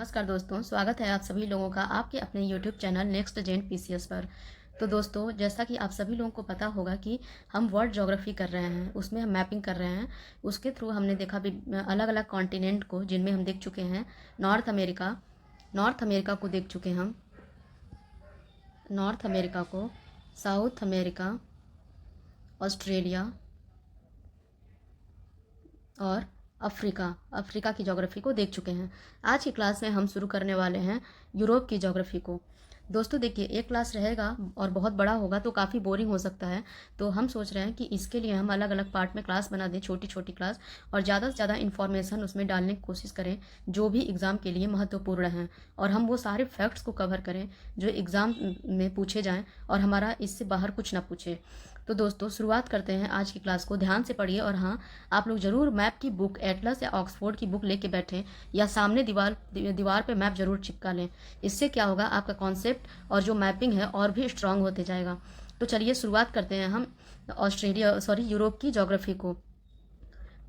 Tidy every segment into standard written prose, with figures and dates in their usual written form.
नमस्कार दोस्तों, स्वागत है आप सभी लोगों का आपके अपने YouTube channel next gen PCS पर। तो दोस्तों, जैसा कि आप सभी लोगों को पता होगा कि हम वर्ल्ड ज्योग्राफी कर रहे हैं, उसमें हम मैपिंग कर रहे हैं। उसके थ्रू हमने देखा भी अलग अलग कॉन्टिनेंट को, जिनमें हम देख चुके हैं नॉर्थ अमेरिका को देख चुके हैं हम, नॉर्थ अमेरिका को, साउथ अमेरिका, ऑस्ट्रेलिया और अफ्रीका की ज्योग्राफी को देख चुके हैं। आज की क्लास में हम शुरू करने वाले हैं यूरोप की ज्योग्राफी को। दोस्तों देखिए, एक क्लास रहेगा और बहुत बड़ा होगा तो काफ़ी बोरिंग हो सकता है, तो हम सोच रहे हैं कि इसके लिए हम अलग अलग पार्ट में क्लास बना दें, छोटी छोटी क्लास, और ज़्यादा से ज़्यादा इन्फॉर्मेशन उसमें डालने की कोशिश करें जो भी एग्ज़ाम के लिए महत्वपूर्ण हैं, और हम वो सारे फैक्ट्स को कवर करें जो एग्ज़ाम में पूछे जाएँ और हमारा इससे बाहर कुछ ना पूछे। तो दोस्तों शुरुआत करते हैं आज की क्लास को। ध्यान से पढ़िए, और हाँ, आप लोग ज़रूर मैप की बुक, एटलस या ऑक्सफोर्ड की बुक लेके बैठें, या सामने दीवार पे मैप ज़रूर चिपका लें। इससे क्या होगा, आपका कॉन्सेप्ट और जो मैपिंग है और भी स्ट्रांग होते जाएगा। तो चलिए शुरुआत करते हैं हम यूरोप की ज्योग्राफी को।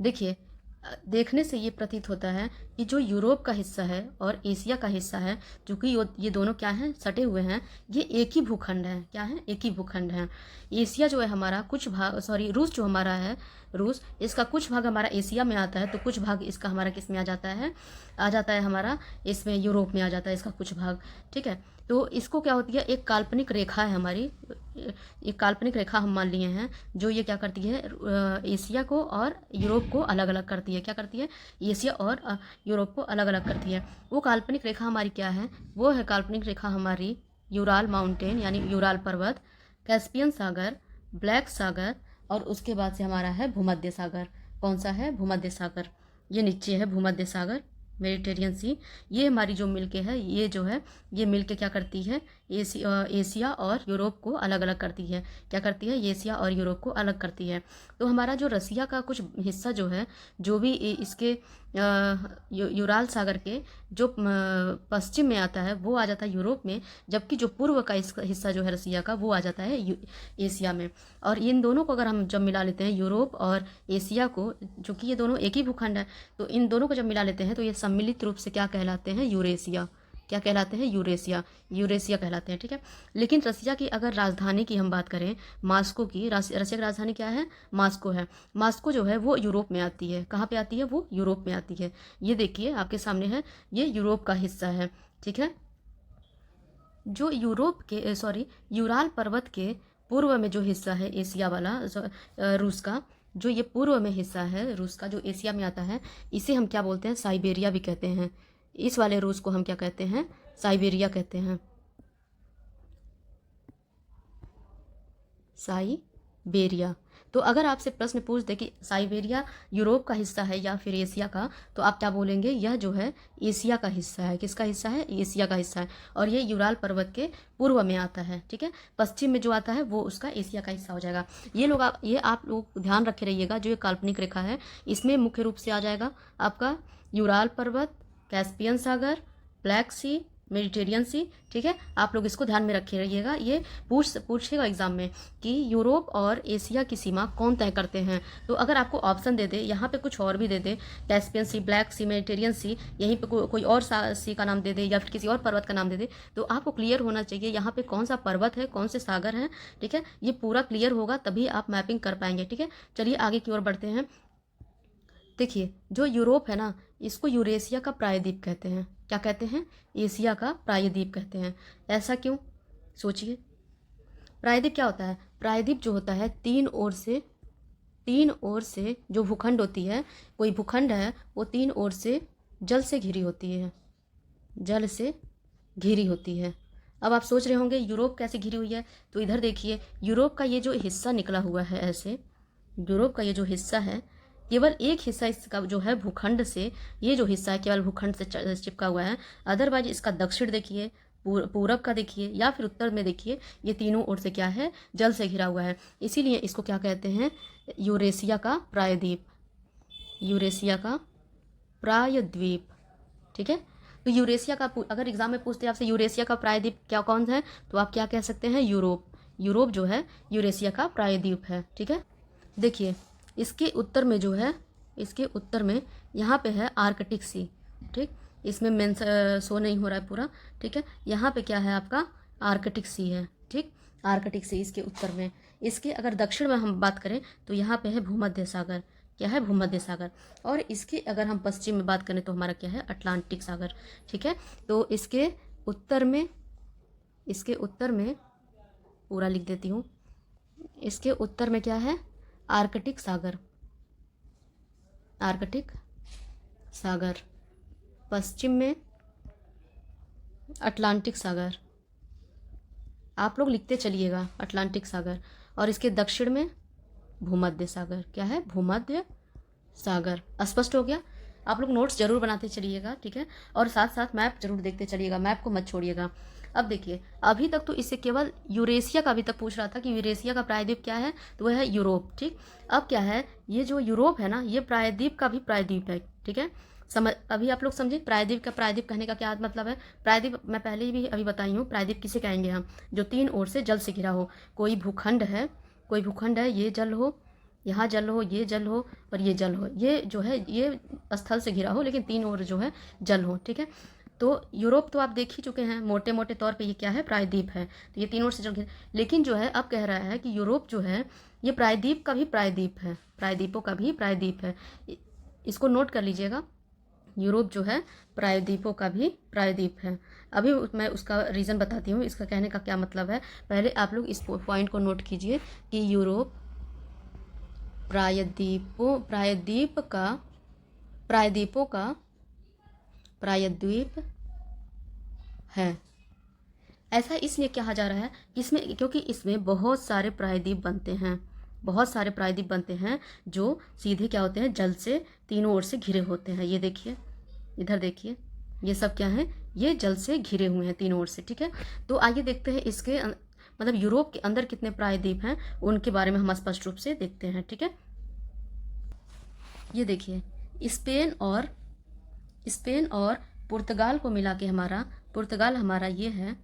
देखिए, देखने से ये प्रतीत होता है कि जो यूरोप का हिस्सा है और एशिया का हिस्सा है, चूँकि ये दोनों क्या हैं, सटे हुए हैं, ये एक ही भूखंड है। क्या है? एक ही भूखंड है। एशिया जो है हमारा कुछ भाग, रूस जो हमारा है, रूस, इसका कुछ भाग हमारा एशिया में आता है, तो कुछ भाग इसका हमारा किस में आ जाता है हमारा, इसमें यूरोप में आ जाता है इसका कुछ भाग। ठीक है, तो इसको क्या होती है, एक काल्पनिक रेखा है हमारी, एक काल्पनिक रेखा हम मान लिए हैं, जो ये क्या करती है, एशिया को और यूरोप को अलग अलग करती है। क्या करती है? एशिया और यूरोप को अलग अलग करती है। वो काल्पनिक रेखा हमारी क्या है? वो है काल्पनिक रेखा हमारी यूराल माउंटेन, यानी यूराल पर्वत, कैस्पियन सागर, ब्लैक सागर, और उसके बाद से हमारा है भूमध्य सागर। कौन सा है? भूमध्य सागर। ये नीचे है भूमध्य सागर, मेडिटेरियन सी। ये हमारी जो मिलके है, ये जो है, ये मिलके क्या करती है, एशिया और यूरोप को अलग अलग करती है। क्या करती है? एशिया और यूरोप को अलग करती है। तो हमारा जो रसिया का कुछ हिस्सा जो है, जो भी इसके यूराल सागर के जो पश्चिम में आता है, वो आ जाता है यूरोप में, जबकि जो पूर्व का इसका हिस्सा जो है रसिया का, वो आ जाता है एशिया में। और इन दोनों को अगर हम जब मिला लेते हैं, यूरोप और एशिया को, जो कि ये दोनों एक ही भूखंड है, तो इन दोनों को जब मिला लेते हैं तो ये सम्मिलित रूप से क्या कहलाते हैं? यूरेशिया। क्या कहलाते हैं? यूरेशिया कहलाते हैं। ठीक है, लेकिन रसिया की अगर राजधानी की हम बात करें, मास्को की, रसिया की राजधानी क्या है? मास्को है। मास्को जो है वो यूरोप में आती है। कहाँ पे आती है? वो यूरोप में आती है। ये देखिए आपके सामने है, ये यूरोप का हिस्सा है। ठीक है, जो यूराल पर्वत के पूर्व में जो हिस्सा है एशिया वाला, रूस का, जो ये पूर्व में हिस्सा है रूस का, जो एशिया में आता है, इसे हम क्या बोलते हैं? साइबेरिया भी कहते हैं। इस वाले रूस को हम क्या कहते हैं? साइबेरिया कहते हैं। साइबेरिया। तो अगर आपसे प्रश्न पूछ दे कि साइबेरिया यूरोप का हिस्सा है या फिर एशिया का, तो आप क्या बोलेंगे? यह जो है एशिया का हिस्सा है। किसका हिस्सा है? एशिया का हिस्सा है, और ये यूराल पर्वत के पूर्व में आता है। ठीक है, पश्चिम में जो आता है वो उसका एशिया का हिस्सा हो जाएगा। ये आप लोग ध्यान रखे रहिएगा, जो ये काल्पनिक रेखा है, इसमें मुख्य रूप से आ जाएगा आपका यूराल पर्वत, कैस्पियन सागर, ब्लैक सी, मेडिटेरियन सी। ठीक है, आप लोग इसको ध्यान में रखे रहिएगा। ये पूछेगा एग्जाम में कि यूरोप और एशिया की सीमा कौन तय करते हैं। तो अगर आपको ऑप्शन दे दे, यहाँ पे कुछ और भी दे दे, कैस्पियन सी, ब्लैक सी, मेडिटेरियन सी, यहीं पे कोई और सी का नाम दे दे, या फिर किसी और पर्वत का नाम दे दे, तो आपको क्लियर होना चाहिए यहाँ पे कौन सा पर्वत है, कौन से सागर हैं। ठीक है, ये पूरा क्लियर होगा तभी आप मैपिंग कर पाएंगे। ठीक है, चलिए आगे की ओर बढ़ते हैं। देखिए, जो यूरोप है ना, इसको यूरेशिया का प्रायद्वीप कहते हैं। क्या कहते हैं? एशिया का प्रायद्वीप कहते हैं। ऐसा क्यों? सोचिए, प्रायद्वीप क्या होता है? प्रायद्वीप जो होता है, तीन ओर से जो भूखंड होती है, कोई भूखंड है, वो तीन ओर से जल से घिरी होती है, जल से घिरी होती है। अब आप सोच रहे होंगे यूरोप कैसे घिरी हुई है, तो इधर देखिए, यूरोप का ये जो हिस्सा निकला हुआ है ऐसे, यूरोप का ये जो हिस्सा है, केवल एक हिस्सा इसका जो है भूखंड से, ये जो हिस्सा है केवल भूखंड से चिपका हुआ है। अदरवाइज इसका दक्षिण देखिए, पूरब का देखिए, या फिर उत्तर में देखिए, ये तीनों ओर से क्या है? जल से घिरा हुआ है। इसीलिए इसको क्या कहते हैं? यूरेशिया का प्रायद्वीप। यूरेशिया का प्रायद्वीप। ठीक है, तो यूरेशिया का, अगर एग्जाम में पूछते हैं आपसे यूरेशिया का प्रायद्वीप क्या कौन है, तो आप क्या कह सकते हैं? यूरोप। यूरोप जो है यूरेशिया का प्रायद्वीप है। ठीक है, देखिए इसके उत्तर में जो है, इसके उत्तर में यहाँ पे है आर्कटिक सी। ठीक, इसमें मेंस शो नहीं हो रहा है पूरा, ठीक है। यहाँ पे क्या है आपका आर्कटिक सी है, ठीक, आर्कटिक सी इसके उत्तर में। इसके अगर दक्षिण में हम बात करें तो यहाँ पे है भूमध्य सागर, क्या है भूमध्य सागर। और इसके अगर हम पश्चिम में बात करें तो हमारा क्या है अटलांटिक सागर, ठीक है। तो इसके उत्तर में, इसके उत्तर में पूरा लिख देती हूँ, इसके उत्तर में क्या है आर्कटिक सागर, आर्कटिक सागर। पश्चिम में अटलांटिक सागर, आप लोग लिखते चलिएगा अटलांटिक सागर। और इसके दक्षिण में भूमध्य सागर, क्या है भूमध्य सागर। स्पष्ट हो गया? आप लोग नोट्स जरूर बनाते चलिएगा, ठीक है। और साथ साथ मैप जरूर देखते चलिएगा, मैप को मत छोड़िएगा। अब देखिए, अभी तक तो इससे केवल यूरेशिया का अभी तक पूछ रहा था कि यूरेशिया का प्रायद्वीप क्या है, तो वह है यूरोप, ठीक। अब क्या है, ये जो यूरोप है ना, ये प्रायद्वीप का भी प्रायद्वीप है, ठीक है। समझ, अभी आप लोग समझे प्रायद्वीप का, प्रायद्वीप कहने का क्या मतलब है। प्रायद्वीप मैं पहले भी अभी बताई हूँ, प्रायद्वीप किसे कहेंगे हम, जो 3 ओर से जल से घिरा हो। कोई भूखंड है, कोई भूखंड है, ये जल हो, यहाँ जल हो, ये जल हो, और ये जल हो, ये जो है ये स्थल से घिरा हो, लेकिन 3 ओर जो है जल हो, ठीक है। तो यूरोप तो आप देख ही चुके हैं, मोटे मोटे तौर पे ये क्या है प्रायद्वीप है, तो ये 3 ओर से जल घिरा। लेकिन जो है अब कह रहा है कि यूरोप जो है ये प्रायद्वीप का भी प्रायद्वीप है, प्रायद्वीपों का भी प्रायद्वीप है। इसको नोट कर लीजिएगा, यूरोप जो है प्रायद्वीपों का भी प्रायद्वीप है। अभी मैं उसका रीज़न बताती हूँ, इसका कहने का क्या मतलब है। पहले आप लोग इस पॉइंट को नोट कीजिए कि यूरोप प्रायद्वीपों, प्रायद्वीपों का प्रायद्वीप है। ऐसा इसलिए कहा जा रहा है कि इसमें, क्योंकि इसमें बहुत सारे प्रायद्वीप बनते हैं, बहुत सारे प्रायद्वीप बनते हैं जो सीधे क्या होते हैं जल से 3 ओर से घिरे होते हैं। ये देखिए, इधर देखिए, ये सब क्या है, ये जल से घिरे हुए हैं 3 ओर से, ठीक है। तो आइए देखते हैं इसके मतलब यूरोप के अंदर कितने प्रायद्वीप हैं, उनके बारे में हम स्पष्ट रूप से देखते हैं, ठीक है। ये देखिए, स्पेन और पुर्तगाल को मिला के हमारा, पुर्तगाल हमारा ये है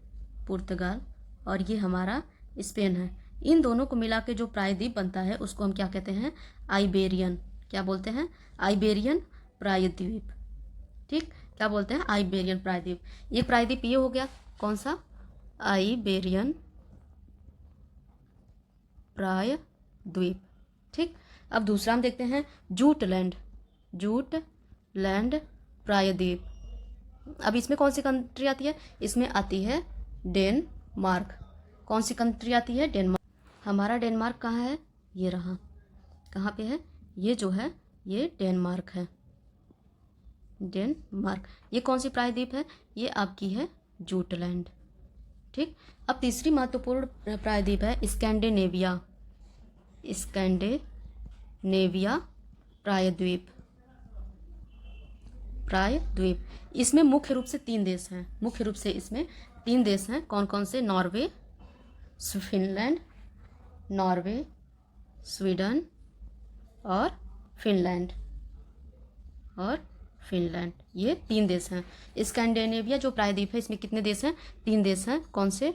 पुर्तगाल, और ये हमारा स्पेन है। इन दोनों को मिला के जो प्रायद्वीप बनता है उसको हम क्या कहते हैं आइबेरियन, क्या बोलते हैं आइबेरियन प्रायद्वीप, ठीक, क्या बोलते हैं आइबेरियन प्रायद्वीप। ये प्रायद्वीप ये हो गया कौन सा आइबेरियन प्रायद्वीप, ठीक। अब दूसरा हम देखते हैं जूटलैंड, जूटलैंड प्रायद्वीप। अब इसमें कौन सी कंट्री आती है, इसमें आती है डेनमार्क। कौन सी कंट्री आती है डेनमार्क। हमारा डेनमार्क कहाँ है, ये रहा, कहाँ पे है, ये जो है ये डेनमार्क है, डेनमार्क। ये कौन सी प्रायद्वीप है, ये आपकी है जूटलैंड, ठीक। अब तीसरी महत्वपूर्ण प्रायद्वीप है स्कैंडिनेविया, स्कैंडिनेविया प्रायद्वीप, प्रायद्वीप। इसमें मुख्य रूप से 3 देश हैं, मुख्य रूप से इसमें 3 देश हैं। कौन कौन से, नॉर्वे, फिनलैंड, नॉर्वे, स्वीडन और फिनलैंड, और फिनलैंड, ये 3 देश हैं। स्कैंडिनेविया जो प्रायद्वीप है इसमें कितने देश हैं, 3 देश हैं। कौन से,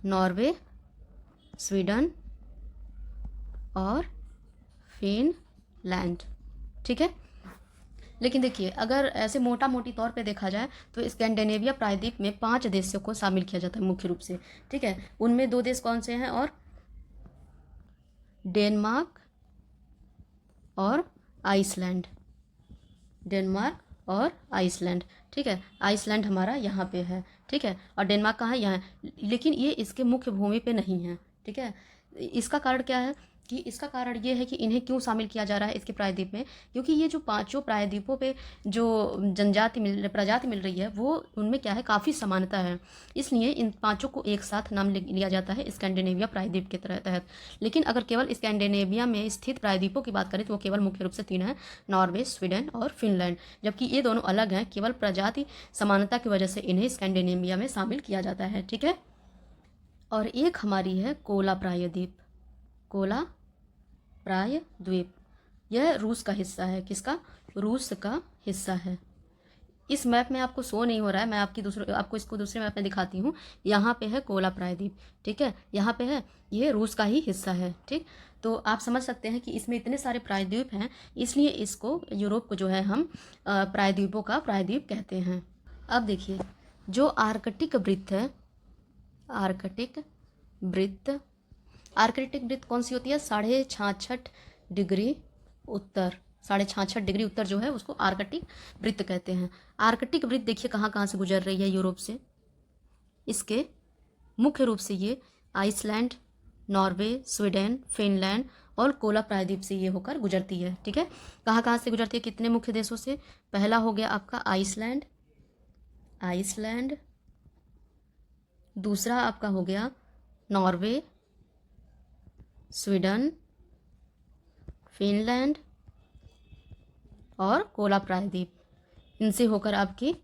नॉर्वे, स्वीडन और फिनलैंड, ठीक है। लेकिन देखिए, अगर ऐसे मोटा मोटी तौर पे देखा जाए तो स्कैंडिनेविया प्रायद्वीप में 5 देशों को शामिल किया जाता है मुख्य रूप से, ठीक है। उनमें 2 देश कौन से हैं, और डेनमार्क और आइसलैंड, डेनमार्क और आइसलैंड, ठीक है। आइसलैंड हमारा यहाँ पे है, ठीक है, और डेनमार्क कहाँ है, यहाँ है। लेकिन ये इसके मुख्य भूमि पे नहीं है, ठीक है। इसका कारण क्या है कि इसका कारण ये है कि इन्हें क्यों शामिल किया जा रहा है इसके प्रायद्वीप में, क्योंकि ये जो 5 प्रायद्वीपों पे जो प्रजाति मिल रही है वो उनमें क्या है काफ़ी समानता है, इसलिए इन 5 को एक साथ नाम लिया जाता है स्कैंडिनेविया प्रायद्वीप के तहत। लेकिन अगर केवल स्कैंडिनेविया में स्थित प्रायद्वीपों की बात करें तो वो केवल मुख्य रूप से 3 हैं, नॉर्वे, स्वीडन और फिनलैंड, जबकि ये दोनों अलग हैं, केवल प्रजाति समानता की वजह से इन्हें स्कैंडिनेविया में शामिल किया जाता है, ठीक है। और एक हमारी है कोला प्रायद्वीप, कोला प्रायद्वीप, यह रूस का हिस्सा है, किसका, रूस का हिस्सा है। इस मैप में आपको शो नहीं हो रहा है, मैं आपको इसको दूसरे मैप में दिखाती हूँ। यहाँ पे है कोला प्रायद्वीप, ठीक है, यहाँ पे है, ये रूस का ही हिस्सा है, ठीक। तो आप समझ सकते हैं कि इसमें इतने सारे प्रायद्वीप हैं, इसलिए इसको यूरोप को जो है हम प्रायद्वीपों का प्रायद्वीप कहते हैं। अब देखिए, जो आर्कटिक वृत्त है, आर्कटिक वृत्त, आर्कटिक वृत्त कौन सी होती है? 66.5 डिग्री उत्तर, 66.5 डिग्री उत्तर जो है उसको आर्कटिक वृत्त कहते हैं। आर्कटिक वृत्त देखिए कहाँ कहाँ से गुजर रही है यूरोप से। इसके मुख्य रूप से ये आइसलैंड, नॉर्वे, स्वीडन, फिनलैंड और कोला प्रायद्वीप से ये होकर गुजरती है। ठीक है, कहाँ कहाँ से गुजरती है? कितने मुख्य देशों से? पहला हो गया आपका आइसलैंड, आइसलैंड। दूसरा आपका हो गया नॉर्वे, स्वीडन, फिनलैंड और कोला प्रायद्वीप। इनसे होकर आपकी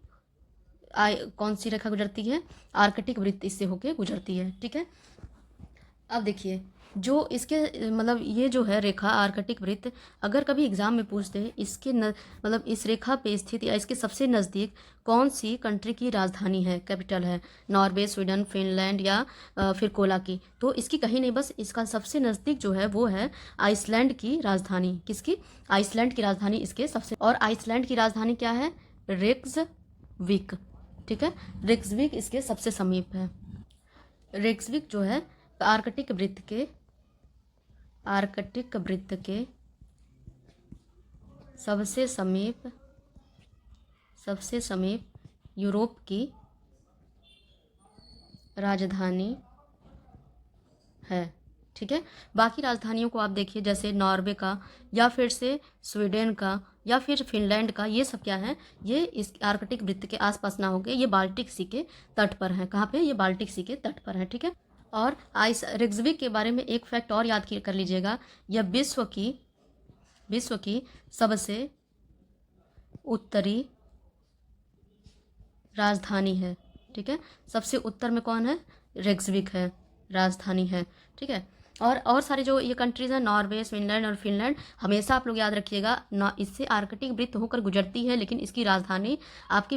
कौन सी रेखा गुजरती है? आर्कटिक वृत्त इससे होकर गुजरती है। ठीक है, अब देखिए, जो इसके मतलब ये जो है रेखा आर्कटिक वृत्त, अगर कभी एग्जाम में पूछते हैं इसके मतलब इस रेखा पे स्थित या इसके सबसे नज़दीक कौन सी कंट्री की राजधानी है, कैपिटल है, नॉर्वे, स्वीडन, फिनलैंड या फिर कोला की, तो इसकी कहीं नहीं, बस इसका सबसे नज़दीक जो है वो है आइसलैंड की राजधानी। किसकी? आइसलैंड की राजधानी इसके सबसे, और आइसलैंड की राजधानी क्या है? रेक्सविक। ठीक है, रेक्सविक इसके सबसे समीप है। रेक्सविक जो है आर्कटिक वृत्त के, आर्कटिक वृत्त के सबसे समीप, सबसे समीप यूरोप की राजधानी है। ठीक है, बाकी राजधानियों को आप देखिए, जैसे नॉर्वे का या फिर से स्वीडन का या फिर फिनलैंड का, ये सब क्या है? ये इस आर्कटिक वृत्त के आसपास ना होके ये बाल्टिक सी के तट पर हैं। कहाँ पे? ये बाल्टिक सी के तट पर है। ठीक है, और आइस रेक्सविक के बारे में एक फैक्ट और याद कर लीजिएगा, यह विश्व की सबसे उत्तरी राजधानी है। ठीक है, सबसे उत्तर में कौन है? रेक्सविक है, राजधानी है। ठीक है, और सारे जो ये कंट्रीज़ हैं, नॉर्वे, स्विट्जरलैंड और फिनलैंड, हमेशा आप लोग याद रखिएगा ना, इससे आर्कटिक वृत्त होकर गुजरती है, लेकिन इसकी राजधानी आपकी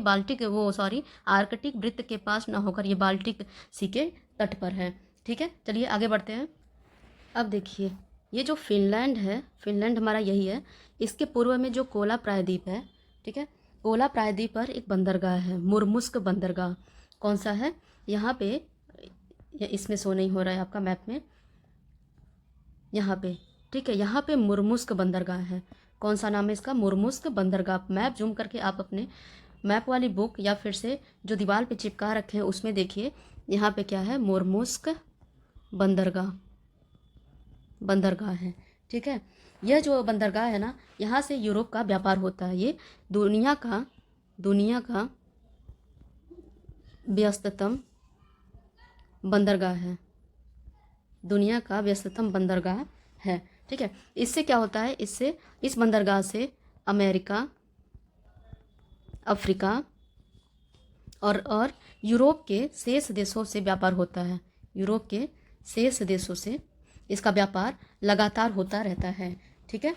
आर्कटिक वृत्त के पास ना होकर ये बाल्टिक सी के तट पर है। ठीक है, चलिए आगे बढ़ते हैं। अब देखिए, ये जो फिनलैंड है, फिनलैंड हमारा यही है, इसके पूर्व में जो कोला प्रायद्वीप है। ठीक है, कोला प्रायद्वीप पर एक बंदरगाह है, मुर्मुस्क बंदरगाह। कौन सा है? यहाँ पे, इसमें शो नहीं हो रहा है आपका मैप में, यहाँ पे। ठीक है, यहाँ पे मुर्मुस्क बंदरगाह है। कौन सा नाम है इसका? मुर्मुस्क बंदरगाह। मैप जूम करके आप अपने मैप वाली बुक या फिर से जो दीवार पे चिपका रखे हैं उसमें देखिए, यहाँ पे क्या है? मुर्मुस्क बंदरगाह, बंदरगाह है। ठीक है, यह जो बंदरगाह है ना, यहाँ से यूरोप का व्यापार होता है। ये दुनिया का व्यस्ततम बंदरगाह है, दुनिया का व्यस्ततम बंदरगाह है। ठीक है, इससे क्या होता है? इससे, इस बंदरगाह से अमेरिका, अफ्रीका और यूरोप के शेष देशों से व्यापार होता है। यूरोप के शेष देशों से इसका व्यापार लगातार होता रहता है। ठीक है,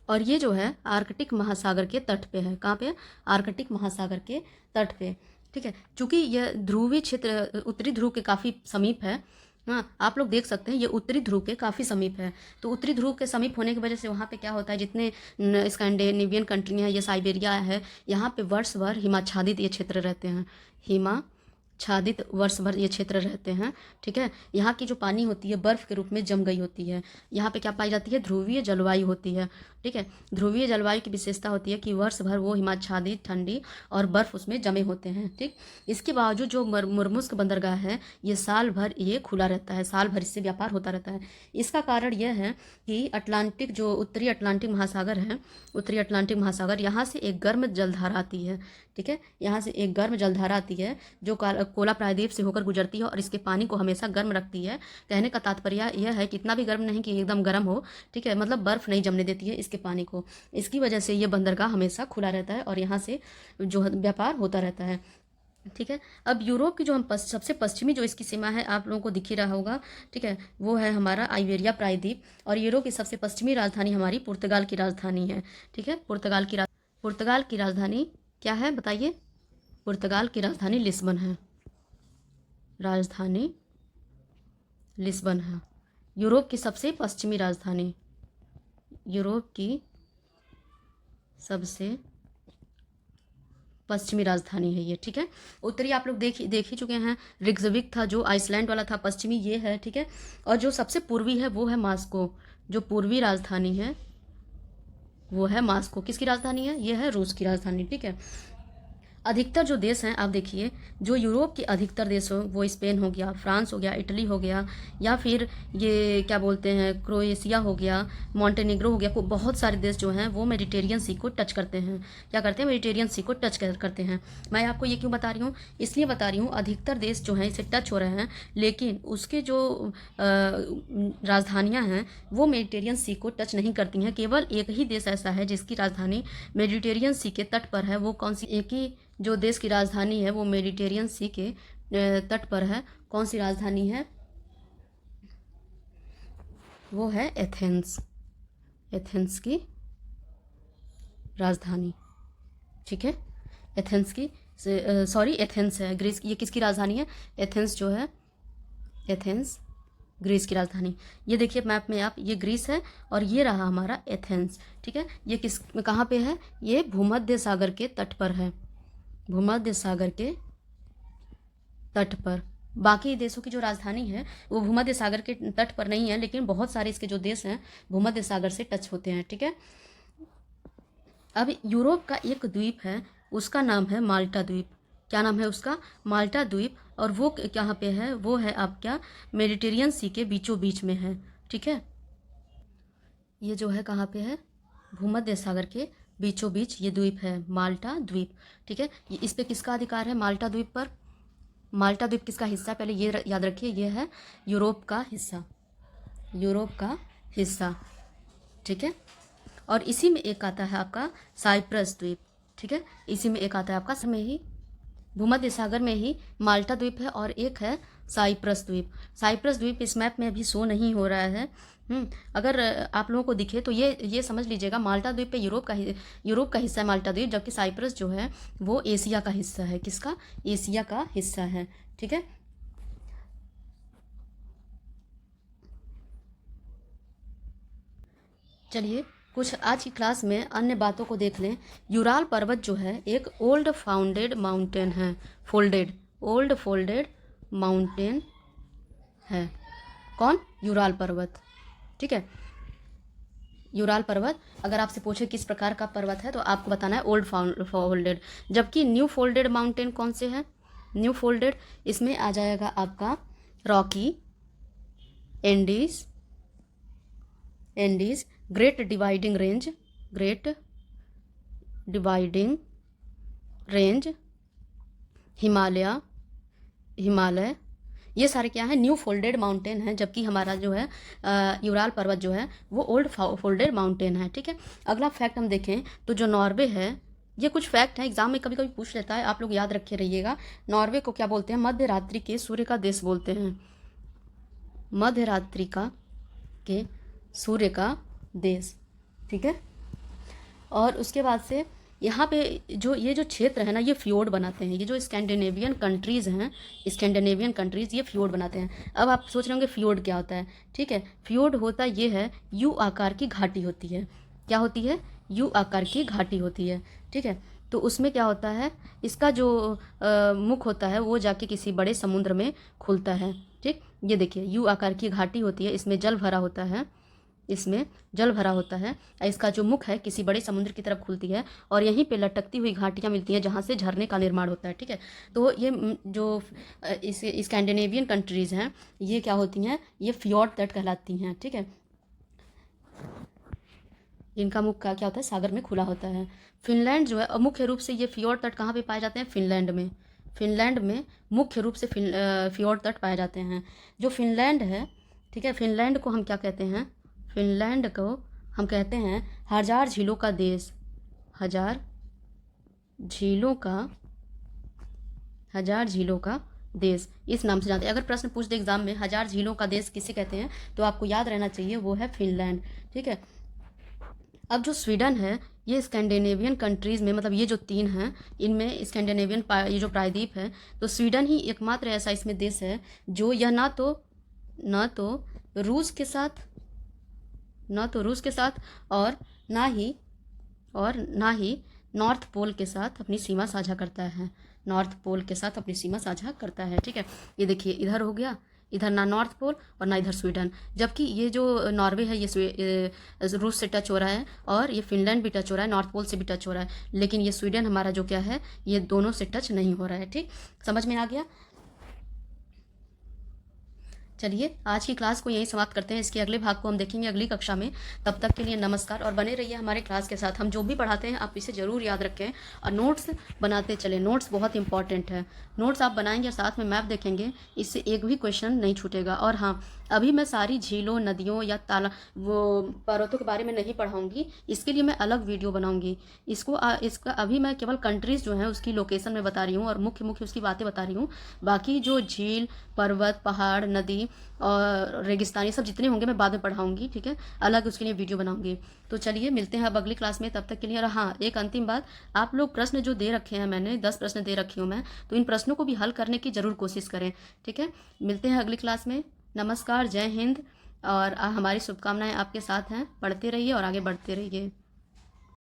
और ये जो है आर्कटिक महासागर के तट पे है। कहाँ पे? आर्कटिक महासागर के तट पे। ठीक है, चूँकि यह ध्रुवीय क्षेत्र उत्तरी ध्रुव के काफ़ी समीप है। हाँ, आप लोग देख सकते हैं ये उत्तरी ध्रुव के काफ़ी समीप है। तो उत्तरी ध्रुव के समीप होने की वजह से वहाँ पे क्या होता है, जितने स्कैंडिनेवियन कंट्री हैं, ये साइबेरिया है, यहाँ पे वर्ष भर हिमाच्छादित ये क्षेत्र रहते हैं, हिमाच्छादित वर्ष भर ये क्षेत्र रहते हैं। ठीक है, यहाँ की जो पानी होती है बर्फ़ के रूप में जम गई होती है। यहाँ पे क्या पाई जाती है? ध्रुवीय जलवायु होती है। ठीक है, ध्रुवीय जलवायु की विशेषता होती है कि वर्ष भर वो हिमाच्छादित, ठंडी और बर्फ़ उसमें जमे होते हैं। ठीक, इसके बावजूद जो मुर्मुस्क बंदरगाह है, ये साल भर ये खुला रहता है, साल भर इससे व्यापार होता रहता है। इसका कारण यह है कि अटलांटिक, जो उत्तरी अटलांटिक महासागर है, उत्तरी अटलांटिक महासागर, यहाँ से एक गर्म जलधारा आती है। ठीक है, यहाँ से एक गर्म जलधारा आती है जो कोला प्रायद्वीप से होकर गुजरती है और इसके पानी को हमेशा गर्म रखती है। कहने का तात्पर्य यह है कि इतना भी गर्म नहीं कि एकदम गर्म हो। ठीक है, मतलब बर्फ़ नहीं जमने देती है इसके पानी को। इसकी वजह से ये बंदरगाह हमेशा खुला रहता है और यहाँ से जो व्यापार होता रहता है। ठीक है, अब यूरोप की जो हम सबसे पश्चिमी जो इसकी सीमा है, आप लोगों को दिख ही रहा होगा। ठीक है, वो है हमारा आइबेरिया प्रायद्वीप, और यूरोप की सबसे पश्चिमी राजधानी हमारी पुर्तगाल की राजधानी है। ठीक है, पुर्तगाल की राजधानी क्या है बताइए? पुर्तगाल की राजधानी लिस्बन है, राजधानी लिस्बन है। यूरोप की सबसे पश्चिमी राजधानी, यूरोप की सबसे पश्चिमी राजधानी है ये, ठीक है। उत्तरी आप लोग देख ही चुके हैं, रिक्जविक था जो आइसलैंड वाला था, पश्चिमी ये है, ठीक है। और जो सबसे पूर्वी है वो है मास्को, जो पूर्वी राजधानी है वो है मास्को। किसकी राजधानी है? ये है रूस की राजधानी, ठीक है। अधिकतर जो देश हैं आप देखिए, जो यूरोप के अधिकतर देश हो, वो स्पेन हो गया, फ्रांस हो गया, इटली हो गया, या फिर ये क्या बोलते हैं क्रोएशिया हो गया, मॉन्टेनिग्रो हो गया, बहुत सारे देश जो हैं वो मेडिटेरियन सी को टच करते हैं। क्या करते हैं? मेडिटेरियन सी को टच करते हैं। मैं आपको ये क्यों बता रही हूँ? इसलिए बता रही हूँ, अधिकतर देश जो हैं इसे टच हो रहे हैं, लेकिन उसके जो राजधानियाँ हैं वो मेडिटेरियन सी को टच नहीं करती हैं। केवल एक ही देश ऐसा है जिसकी राजधानी मेडिटेरियन सी के तट पर है। वो कौन सी? एक ही जो देश की राजधानी है वो मेडिटेरियन सी के तट पर है। कौन सी राजधानी है? वो है एथेंस, एथेंस की राजधानी, ठीक है। एथेंस की सॉरी एथेंस है ग्रीस, ये किसकी राजधानी है? एथेंस जो है, एथेंस ग्रीस की राजधानी। ये देखिए मैप में आप, ये ग्रीस है और ये रहा हमारा एथेंस, ठीक है। ये कहाँ पे है? ये भूमध्य सागर के तट पर है, भूमध्य सागर के तट पर। बाकी देशों की जो राजधानी है वो भूमध्य सागर के तट पर नहीं है, लेकिन बहुत सारे इसके जो देश हैं भूमध्य सागर से टच होते हैं, ठीक है। अब यूरोप का एक द्वीप है, उसका नाम है माल्टा द्वीप। क्या नाम है उसका? माल्टा द्वीप। और वो कहाँ पे है? वो है आपका मेडिटेरियन सी के बीचों बीच में है, ठीक है। ये जो है कहाँ पे है? भूमध्य सागर के बीचों बीच ये द्वीप है, माल्टा द्वीप, ठीक है। ये इस पे किसका अधिकार है? माल्टा द्वीप पर। माल्टा द्वीप किसका हिस्सा है? पहले ये याद रखिए, ये है यूरोप का हिस्सा, यूरोप का हिस्सा, ठीक है। और इसी में एक आता है आपका साइप्रस द्वीप, ठीक है। इसी में एक आता है आपका में ही भूमध्य सागर में ही माल्टा द्वीप है और एक है साइप्रस द्वीप। साइप्रस द्वीप इस मैप में अभी शो नहीं हो रहा है। अगर आप लोगों को दिखे तो ये समझ लीजिएगा, माल्टा द्वीप पे यूरोप का हिस्सा है माल्टा द्वीप, जबकि साइप्रस जो है वो एशिया का हिस्सा है। किसका? एशिया का हिस्सा है, ठीक है। चलिए कुछ आज की क्लास में अन्य बातों को देख लें। यूराल पर्वत जो है एक ओल्ड फाउंडेड माउंटेन है, ओल्ड फोल्डेड माउंटेन है। कौन? यूराल पर्वत, ठीक है। यूराल पर्वत अगर आपसे पूछे किस प्रकार का पर्वत है तो आपको बताना है ओल्ड फोल्डेड। जबकि न्यू फोल्डेड माउंटेन कौन से है? न्यू फोल्डेड, इसमें आ जाएगा आपका Rocky, Andes, great dividing range, Himalaya, ये सारे क्या है? न्यू फोल्डेड माउंटेन है। जबकि हमारा जो है यूराल पर्वत जो है वो ओल्ड फोल्डेड माउंटेन है, ठीक है। अगला फैक्ट हम देखें तो जो नॉर्वे है, ये कुछ फैक्ट है, एग्जाम में कभी कभी पूछ लेता है, आप लोग याद रखे रहिएगा। नॉर्वे को क्या बोलते हैं? मध्य रात्रि के सूर्य का देश बोलते हैं, मध्य रात्रि के सूर्य का देश, ठीक है। और उसके बाद से यहाँ पे ये जो क्षेत्र है ना, ये फ्योर्ड बनाते हैं। ये जो स्कैंडिनेवियन कंट्रीज़ हैं, स्कैंडिनेवियन कंट्रीज़ ये फ्योर्ड बनाते हैं। अब आप सोच रहे होंगे फ्योर्ड क्या होता है, ठीक है। फ्योर्ड होता ये है, यू आकार की घाटी होती है। क्या होती है? यू आकार की घाटी होती है, ठीक है। तो उसमें क्या होता है, इसका जो मुख होता है वो जाके किसी बड़े समुद्र में खुलता है, ठीक। ये देखिए यू आकार की घाटी होती है, इसमें जल भरा होता है, इसमें जल भरा होता है। इसका जो मुख है किसी बड़े समुद्र की तरफ खुलती है और यहीं पे लटकती हुई घाटियाँ मिलती हैं जहाँ से झरने का निर्माण होता है, ठीक है। तो ये जो इस स्कैंडिनेवियन कंट्रीज़ हैं ये क्या होती हैं? ये फ्योर्ड तट कहलाती हैं, ठीक है। इनका मुख क्या होता है? सागर में खुला होता है। फिनलैंड जो है मुख्य रूप से ये फ्योर्ड तट कहाँ पे पाए जाते हैं? फिनलैंड में मुख्य रूप से फ्योर्ड तट पाए जाते हैं। जो फिनलैंड है, ठीक है, फिनलैंड को हम क्या कहते हैं? फिनलैंड को हम कहते हैं हजार झीलों का देश, हजार झीलों का देश, इस नाम से जानते हैं। अगर प्रश्न पूछ दे एग्जाम में हजार झीलों का देश किसे कहते हैं तो आपको याद रहना चाहिए वो है फिनलैंड, ठीक है। अब जो स्वीडन है ये स्कैंडिनेवियन कंट्रीज़ में, मतलब ये जो 3 हैं इनमें स्कैंडिनेवियन ये जो प्रायद्वीप है, तो स्वीडन ही एकमात्र ऐसा इसमें देश है जो यह ना तो रूस के साथ और ना ही नॉर्थ पोल के साथ अपनी सीमा साझा करता है, नॉर्थ पोल के साथ अपनी सीमा साझा करता है। ठीक है, ये देखिए इधर हो गया, इधर ना नॉर्थ पोल और ना इधर स्वीडन, जबकि ये जो नॉर्वे है ये रूस से टच हो रहा है और ये फिनलैंड भी टच हो रहा है, नॉर्थ पोल से भी टच हो रहा है, लेकिन ये स्वीडन हमारा जो क्या है ये दोनों से टच नहीं हो रहा है। ठीक, समझ में आ गया। चलिए आज की क्लास को यहीं समाप्त करते हैं, इसके अगले भाग को हम देखेंगे अगली कक्षा में। तब तक के लिए नमस्कार और बने रहिए हमारे क्लास के साथ। हम जो भी पढ़ाते हैं आप इसे ज़रूर याद रखें और नोट्स बनाते चलें, नोट्स बहुत इंपॉर्टेंट है। नोट्स आप बनाएंगे और साथ में मैप देखेंगे, इससे एक भी क्वेश्चन नहीं छूटेगा। और हाँ, अभी मैं सारी झीलों, नदियों या वो पर्वतों के बारे में नहीं पढ़ाऊंगी, इसके लिए मैं अलग वीडियो बनाऊंगी। इसका अभी मैं केवल कंट्रीज़ जो हैं उसकी लोकेशन में बता रही हूँ और मुख्य मुख्य उसकी बातें बता रही हूँ। बाकी जो झील, पर्वत, पहाड़, नदी और रेगिस्तान ये सब जितने होंगे मैं बाद में पढ़ाऊंगी। ठीक है, अलग उसके लिए वीडियो बनाऊंगी। तो चलिए मिलते हैं अब अगली क्लास में, तब तक के लिए। और हाँ, एक अंतिम बात, आप लोग प्रश्न जो दे रखे हैं, मैंने 10 प्रश्न दे रखी हूँ मैं, तो इन प्रश्नों को भी हल करने की ज़रूर कोशिश करें। ठीक है, मिलते हैं अगली क्लास में। नमस्कार, जय हिंद, और हमारी शुभकामनाएं आपके साथ हैं। पढ़ते रहिए और आगे बढ़ते रहिए।